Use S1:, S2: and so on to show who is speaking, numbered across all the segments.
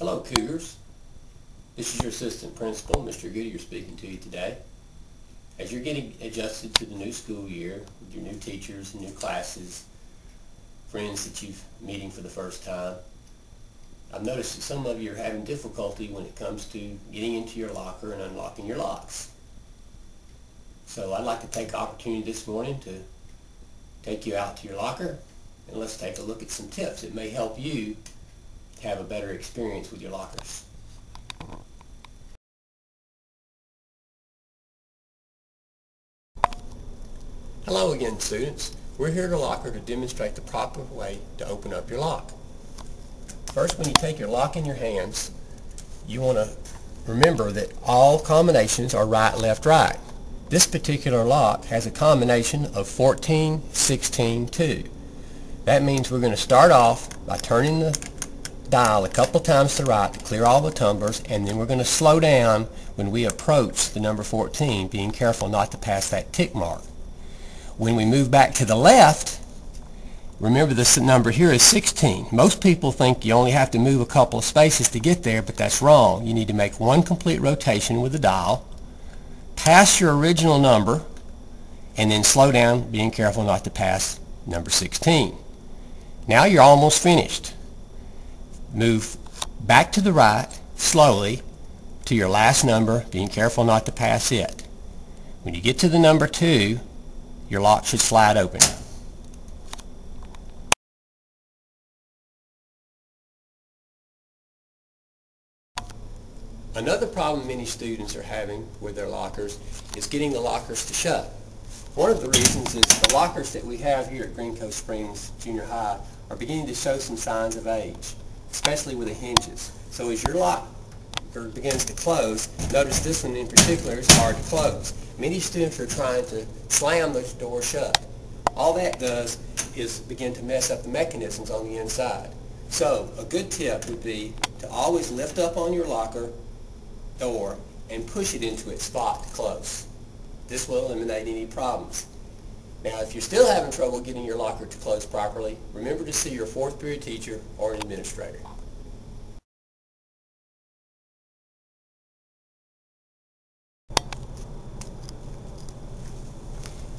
S1: Hello, Cougars. This is your assistant principal, Mr. Goodyear, speaking to you today. As you're getting adjusted to the new school year with your new teachers and new classes, friends that you're meeting for the first time, I've noticed that some of you are having difficulty when it comes to getting into your locker and unlocking your locks. So I'd like to take the opportunity this morning to take you out to your locker and let's take a look at some tips that may help you have a better experience with your lockers. Hello again, students. We're here at a locker to demonstrate the proper way to open up your lock. First, when you take your lock in your hands, you want to remember that all combinations are right, left, right. This particular lock has a combination of 14, 16, 2. That means we're going to start off by turning the dial a couple times to the right to clear all the tumblers, and then we're going to slow down when we approach the number 14, being careful not to pass that tick mark. When we move back to the left, remember this number here is 16. Most people think you only have to move a couple of spaces to get there, but that's wrong. You need to make one complete rotation with the dial, pass your original number, and then slow down, being careful not to pass number 16. Now you're almost finished. Move back to the right slowly to your last number, being careful not to pass it. When you get to the number 2, your lock should slide open. Another problem many students are having with their lockers is getting the lockers to shut. One of the reasons is the lockers that we have here at Green Cove Springs Junior High are beginning to show some signs of age, especially with the hinges. So as your locker begins to close, notice this one in particular is hard to close. Many students are trying to slam those doors shut. All that does is begin to mess up the mechanisms on the inside. So a good tip would be to always lift up on your locker door and push it into its spot to close. This will eliminate any problems. Now, if you're still having trouble getting your locker to close properly, remember to see your fourth period teacher or an administrator.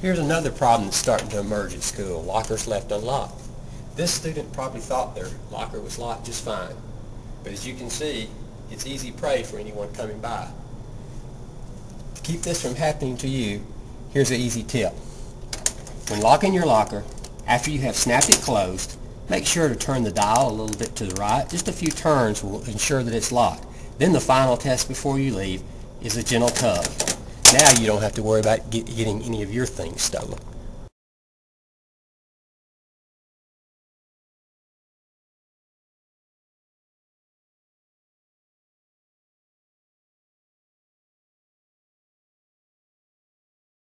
S1: Here's another problem that's starting to emerge at school: lockers left unlocked. This student probably thought their locker was locked just fine, but as you can see, it's easy prey for anyone coming by. To keep this from happening to you, here's an easy tip. When locking your locker, after you have snapped it closed, make sure to turn the dial a little bit to the right. Just a few turns will ensure that it's locked. Then the final test before you leave is a gentle tug. Now you don't have to worry about getting any of your things stolen.